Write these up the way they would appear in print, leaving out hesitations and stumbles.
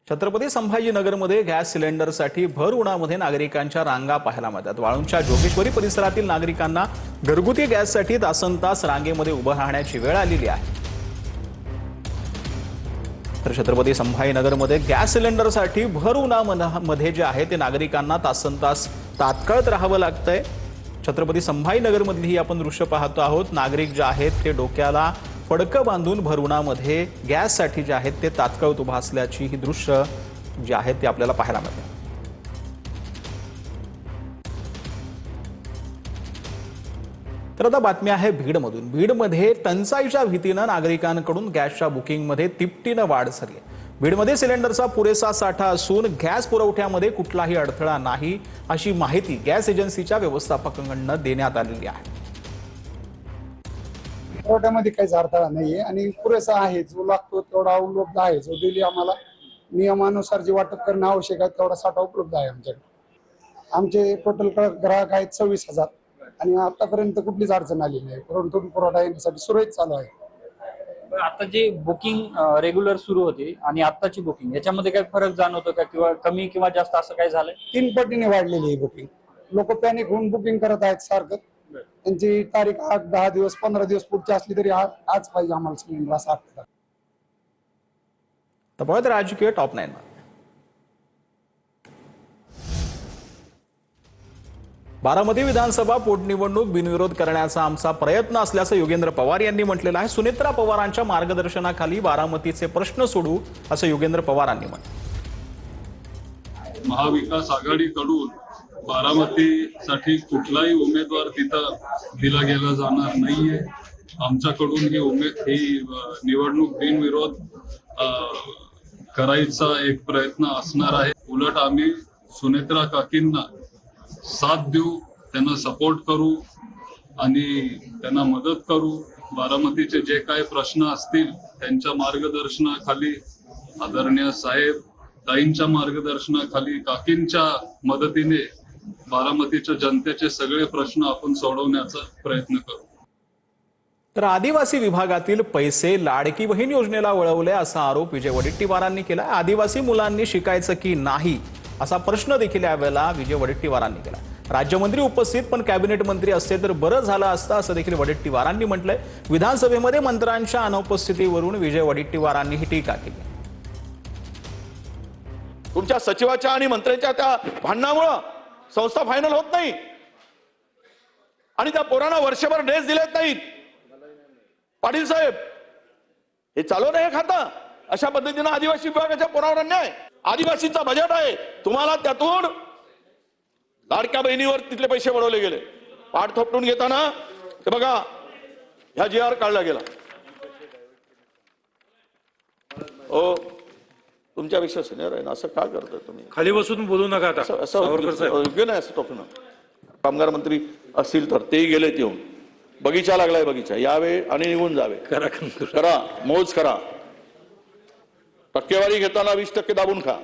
Chhatrapati संभाजीनगरमध्ये gas सिलेंडरसाठी भर उन्हामध्ये नागरिकांच्या रांगा पाहायला मिळतात। वाळूंजच्या जोगेश्वरी परिसरातील नागरिकांना घरगुती गॅससाठी तासनतास रांगेमध्ये उभं राहण्याची वेळ आलेली आहे। तर छत्रपती संभाजीनगरमध्ये गॅस सिलेंडरसाठी भर उन्हामध्ये जे आहे ते नागरिकांना तासनतास तात्काळत राहावं लागतंय। छत्रपती संभाजीनगरमधली ही आपण दृश्य पाहतो आहोत। नागरिक जे आहेत ते डोक्याला फडकं बांधून भर उन्हामध्ये गॅससाठी जे आहेत ते तात्काळ उभा असल्याची ही दृश्य जी आहेत ते आपल्याला पाहायला मिळतात। तर आता बातमी आहे बीडमधून। बीडमध्ये टंचाईच्या भीतीने नागरिकांकडून गॅसच्या बुकिंगमध्ये तिपटीने वाढ झाली आहे। बीडमध्ये सिलेंडरचा पुरेसा साठा असून गॅस पुरवठ्यामध्ये कुठलाही अडथळा नाही अशी माहिती गॅस एजन्सीच्या व्यवस्थापकांकडून देण्यात आलेली आहे। पुरवठ्यामध्ये काहीच अडथळा नाहीये आणि पुरेसा आहे, जो लागतो तेवढा उपलब्ध आहे। जो डेली आम्हाला नियमानुसार जे वाटप करणं आवश्यक आहे तेवढा साठा उपलब्ध आहे आमच्याकडे। आमचे टोटल ग्राहक आहेत 26,000 आणि आतापर्यंत कुठलीच अडचण आली नाही। पुरवठा येण्यासाठी सुरळीत चालू आहे। आता जे बुकिंग रेग्युलर सुरू होते आणि आताची बुकिंग याच्यामध्ये काही फरक जाणवतो का किंवा कमी किंवा जास्त असं काय झालंय? 3 पटीने वाढलेली आहे बुकिंग। लोक पॅनिक होऊन बुकिंग करत आहेत सारखं। त्यांची तारीख 8-10 दिवस 15 दिवस पुढची असली तरी आज पाहिजे आम्हाला सिलेंडर असं वाटतं। तर राजकीय टॉप 9 बारामती विधानसभा पोटनिवडणूक बिनविरोध करण्याचा आमचा प्रयत्न असल्याचं योगेंद्र पवार यांनी म्हटलेलं आहे। सुनेत्रा पवारांच्या मार्गदर्शनाखाली बारामतीचे प्रश्न सोडू असं योगेंद्र पवारांनी म्हटलं। महाविकास आघाडीकडून बारामतीसाठी कुठलाही उमेदवार तिथं दिला गेला जाणार नाहीये। आमच्याकडून ही निवडणूक बिनविरोध करायचा एक प्रयत्न असणार आहे। उलट आम्ही सुनेत्रा काकींना साथ देऊ, त्यांना सपोर्ट करू आणि त्यांना मदत करू। बारामतीचे जे काही प्रश्न असतील त्यांच्या मार्गदर्शनाखाली, आदरणीय साहेब ताईंच्या मार्गदर्शनाखाली, काकींच्या मदतीने बारामतीच्या जनतेचे सगळे प्रश्न आपण सोडवण्याचा प्रयत्न करू। तर आदिवासी विभागातील पैसे लाडकी बहीण योजनेला वळवले असा आरोप विजय वडेट्टीवारांनी केला। आदिवासी मुलांनी शिकायचं की नाही असा प्रश्न देखील यावेळेला विजय वडेट्टीवारांनी केला। राज्यमंत्री उपस्थित पण कॅबिनेट मंत्री असते तर बरं झालं असतं असं देखील वडेट्टीवारांनी म्हटलंय। विधानसभेमध्ये मंत्र्यांच्या अनुपस्थितीवरून विजय वडेट्टीवारांनी ही टीका केली। तुमच्या सचिवाच्या आणि मंत्र्यांच्या त्या भांडणामुळे संस्था फायनल होत नाही आणि त्या पोरांना वर्षभर ड्रेस दिलेत नाहीत। पाटील साहेब हे चालू नाही खाता। अशा पद्धतीने आदिवासी विभागाच्या पोरावर अन्याय। आदिवासींचा बजेट आहे, तुम्हाला त्यातून लाडक्या बहिणीवर तिथले पैसे वळवले गेले। पाठ थोपटून घेताना ते बघा ह्या GR काढला गेला। ओ तुमच्यापेक्षा सिनियर आहे ना, असं का करताय तुम्ही? खाली बसून बोलू नका आता। असं योग्य नाही असं टोकणं। कामगार मंत्री असतील तर तेही गेलेत येऊन। बगीचा लागलाय, बगीचा यावे आणि निघून जावे। करा मोज करा। टक्केवारी घेताना 20% दाबून खा।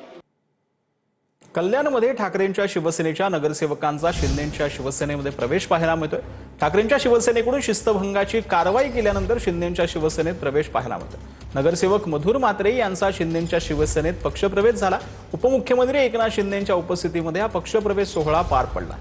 कल्याणमध्ये ठाकरेंच्या शिवसेनेच्या नगरसेवकांचा शिंदेंच्या शिवसेनेमध्ये प्रवेश पाहायला मिळतोय। ठाकरेंच्या शिवसेनेकडून शिस्तभंगाची कारवाई केल्यानंतर शिंदेंच्या शिवसेनेत प्रवेश पाहायला मिळतोय। नगरसेवक मधुर म्हात्रे यांचा शिंदेंच्या शिवसेनेत पक्षप्रवेश झाला। उपमुख्यमंत्री एकनाथ शिंदेंच्या उपस्थितीमध्ये हा पक्षप्रवेश सोहळा पार पडला।